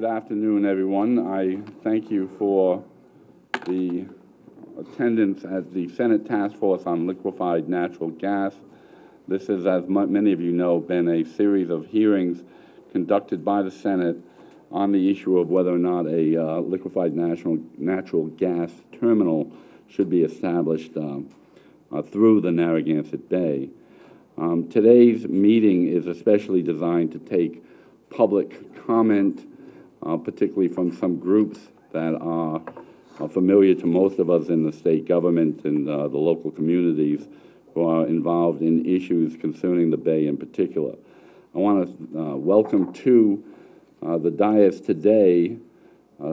Good afternoon, everyone. I thank you for the attendance at the Senate Task Force on Liquefied Natural Gas. This has, as many of you know, been a series of hearings conducted by the Senate on the issue of whether or not a liquefied natural gas terminal should be established through the Narragansett Bay. Today's meeting is especially designed to take public comment, particularly from some groups that are familiar to most of us in the state government and the local communities who are involved in issues concerning the Bay in particular. I want to welcome to the dais today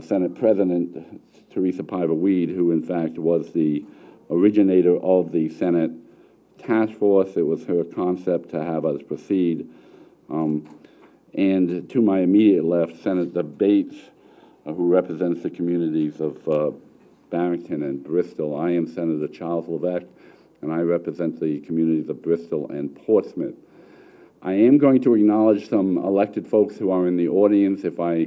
Senate President Teresa Piva-Weed, who in fact was the originator of the Senate Task Force. It was her concept to have us proceed. And to my immediate left, Senator Bates, who represents the communities of Barrington and Bristol. I am Senator Charles Levesque, and I represent the communities of Bristol and Portsmouth. I am going to acknowledge some elected folks who are in the audience. If I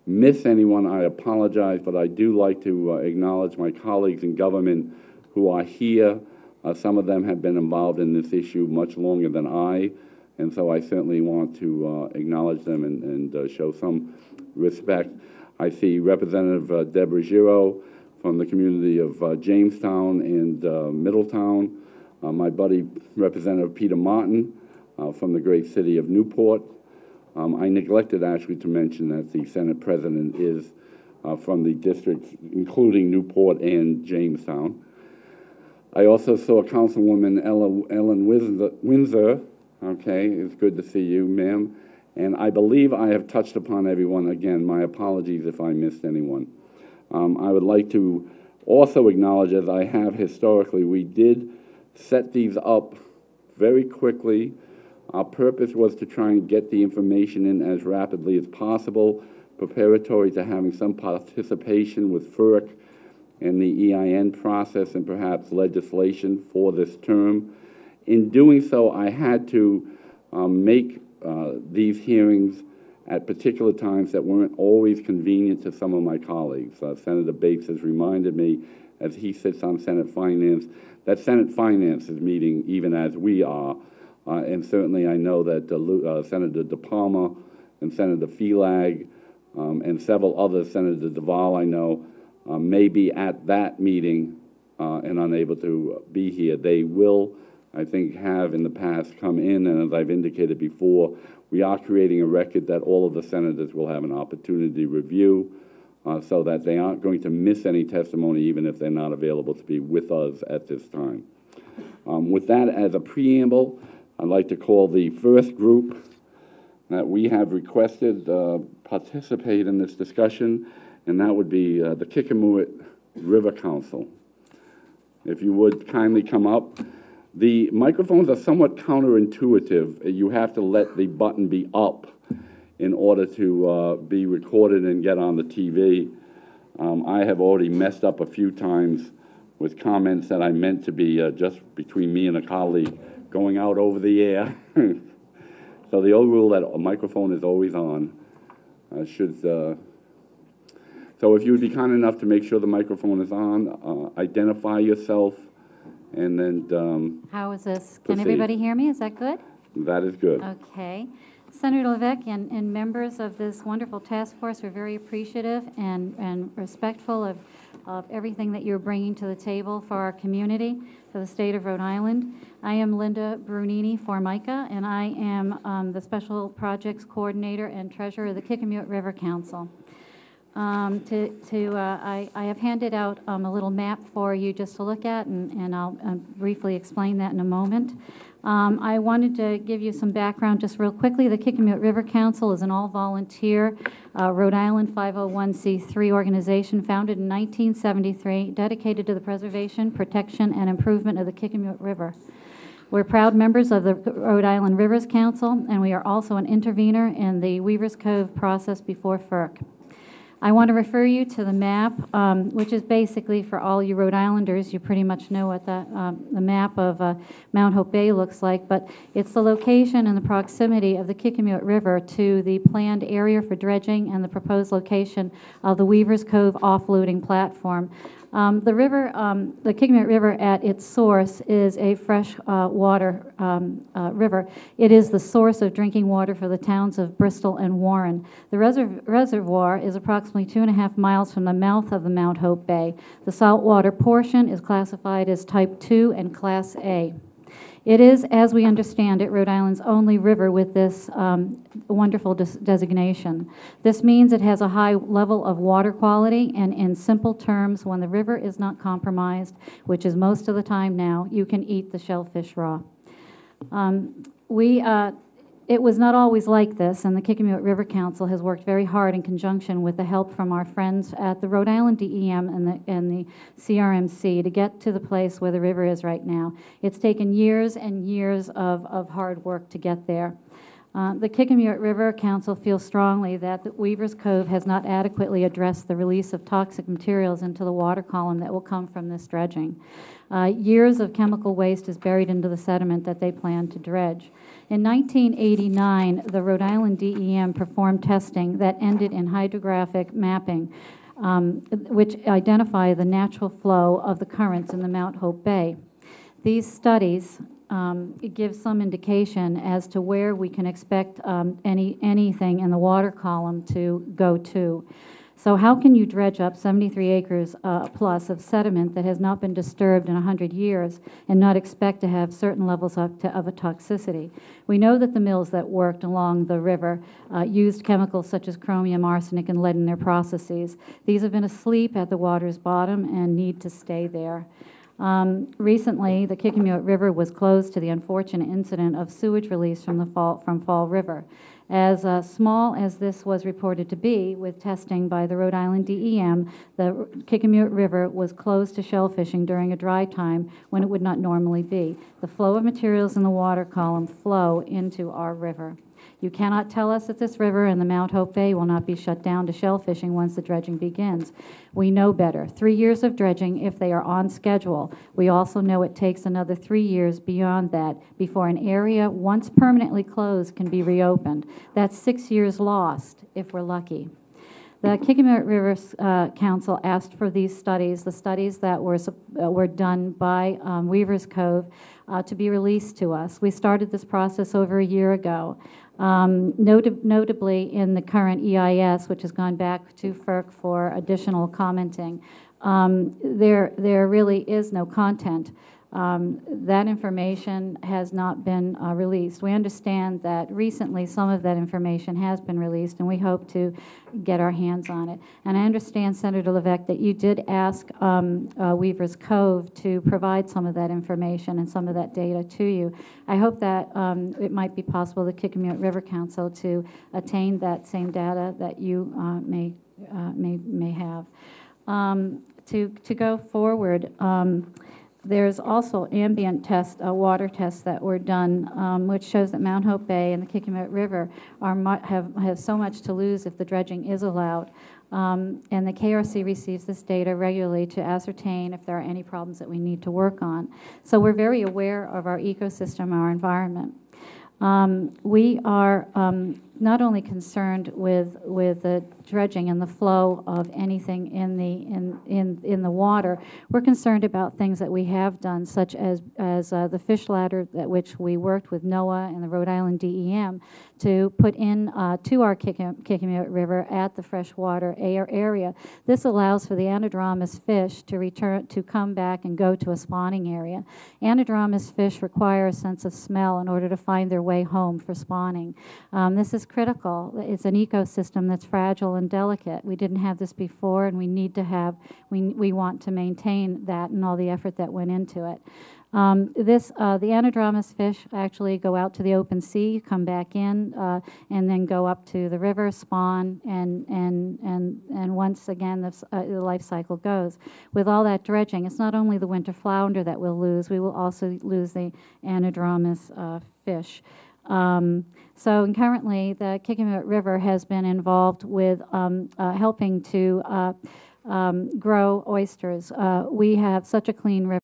miss anyone, I apologize, but I do like to acknowledge my colleagues in government who are here. Some of them have been involved in this issue much longer than I, and so I certainly want to acknowledge them and show some respect. I see Representative Deborah Giro from the community of Jamestown and Middletown, my buddy Representative Peter Martin from the great city of Newport. I neglected actually to mention that the Senate President is from the districts including Newport and Jamestown. I also saw Councilwoman Ellen Windsor. Okay, it's good to see you, ma'am. And I believe I have touched upon everyone. Again, my apologies if I missed anyone. I would like to also acknowledge, as I have historically, we did set these up very quickly. Our purpose was to try and get the information in as rapidly as possible, preparatory to having some participation with FERC and the EIN process and perhaps legislation for this term. In doing so, I had to make these hearings at particular times that weren't always convenient to some of my colleagues. Senator Bates has reminded me, as he sits on Senate Finance, that Senate Finance is meeting even as we are. And certainly I know that Senator DePalma and Senator Felag and several others, Senator Duvall I know, may be at that meeting and unable to be here. They will, I think, have in the past come in, and as I've indicated before, we are creating a record that all of the senators will have an opportunity to review so that they aren't going to miss any testimony even if they're not available to be with us at this time. With that as a preamble, I'd like to call the first group that we have requested participate in this discussion, and that would be the Kickamuit River Council. If you would kindly come up. The microphones are somewhat counterintuitive. You have to let the button be up in order to be recorded and get on the TV. I have already messed up a few times with comments that I meant to be just between me and a colleague going out over the air. So the old rule that a microphone is always on so if you would be kind enough to make sure the microphone is on, identify yourself, and then how is this? Can everybody hear me? Is that good? That is good. Okay. Senator Levesque and members of this wonderful task force are very appreciative and respectful of everything that you're bringing to the table for our community, for the state of Rhode Island. I am Linda Brunini Formica, and I am the Special Projects Coordinator and Treasurer of the Kickamuit River Council. I have handed out a little map for you just to look at, and I'll briefly explain that in a moment. I wanted to give you some background just real quickly. The Kickamuit River Council is an all-volunteer Rhode Island 501c3 organization founded in 1973, dedicated to the preservation, protection, and improvement of the Kickamuit River. We're proud members of the Rhode Island Rivers Council, and we are also an intervener in the Weaver's Cove process before FERC. I want to refer you to the map, which is basically for all you Rhode Islanders. You pretty much know what the map of Mount Hope Bay looks like, but it's the location and the proximity of the Kickamuit River to the planned area for dredging and the proposed location of the Weaver's Cove offloading platform. The river, the Kickamuit River at its source is a fresh water river. It is the source of drinking water for the towns of Bristol and Warren. The reservoir is approximately 2.5 miles from the mouth of the Mount Hope Bay. The saltwater portion is classified as Type 2 and Class A. It is, as we understand it, Rhode Island's only river with this wonderful designation. This means it has a high level of water quality, and in simple terms, when the river is not compromised, which is most of the time now, you can eat the shellfish raw. It was not always like this, and the Kickamuit River Council has worked very hard in conjunction with the help from our friends at the Rhode Island DEM and the CRMC to get to the place where the river is right now. It's taken years and years of hard work to get there. The Kickamuit River Council feels strongly that the Weaver's Cove has not adequately addressed the release of toxic materials into the water column that will come from this dredging. Years of chemical waste is buried into the sediment that they plan to dredge. In 1989, the Rhode Island DEM performed testing that ended in hydrographic mapping, which identify the natural flow of the currents in the Mount Hope Bay. These studies give some indication as to where we can expect anything in the water column to go to. So how can you dredge up 73 acres plus of sediment that has not been disturbed in 100 years and not expect to have certain levels of a toxicity? We know that the mills that worked along the river used chemicals such as chromium, arsenic, and lead in their processes. These have been asleep at the water's bottom and need to stay there. Recently, the Kickamuit River was closed to the unfortunate incident of sewage release from Fall River. As small as this was reported to be, with testing by the Rhode Island DEM, the Kickamuit River was closed to shellfishing during a dry time when it would not normally be. The flow of materials in the water column flow into our river. You cannot tell us that this river and the Mount Hope Bay will not be shut down to shellfishing once the dredging begins. We know better. 3 years of dredging if they are on schedule. We also know it takes another 3 years beyond that before an area once permanently closed can be reopened. That's 6 years lost if we're lucky. The Kickamuit River Council asked for these studies, the studies that were done by Weaver's Cove, to be released to us. We started this process over a year ago. Notably in the current EIS, which has gone back to FERC for additional commenting, there really is no content. That information has not been released. We understand that recently some of that information has been released, and we hope to get our hands on it. And I understand, Senator Levesque, that you did ask Weaver's Cove to provide some of that information and some of that data to you. I hope that it might be possible, the Kickamuit River Council, to attain that same data that you may have. To go forward, there's also ambient water tests that were done, which shows that Mount Hope Bay and the Kickamuit River have so much to lose if the dredging is allowed. And the KRC receives this data regularly to ascertain if there are any problems that we need to work on. So we're very aware of our ecosystem, our environment. We are not only concerned with the dredging and the flow of anything in the water, we're concerned about things that we have done, such as the fish ladder that which we worked with NOAA and the Rhode Island DEM to put in to our Kickamuit River at the freshwater area. This allows for the anadromous fish to come back and go to a spawning area. Anadromous fish require a sense of smell in order to find their way home for spawning. This is critical. It's an ecosystem that's fragile and delicate. We didn't have this before, and we want to maintain that and all the effort that went into it. The anadromous fish actually go out to the open sea, come back in, and then go up to the river, spawn, and once again the life cycle goes. With all that dredging, it's not only the winter flounder that we'll lose, we will also lose the anadromous fish. So currently, the Kickamuit River has been involved with helping to grow oysters. We have such a clean river.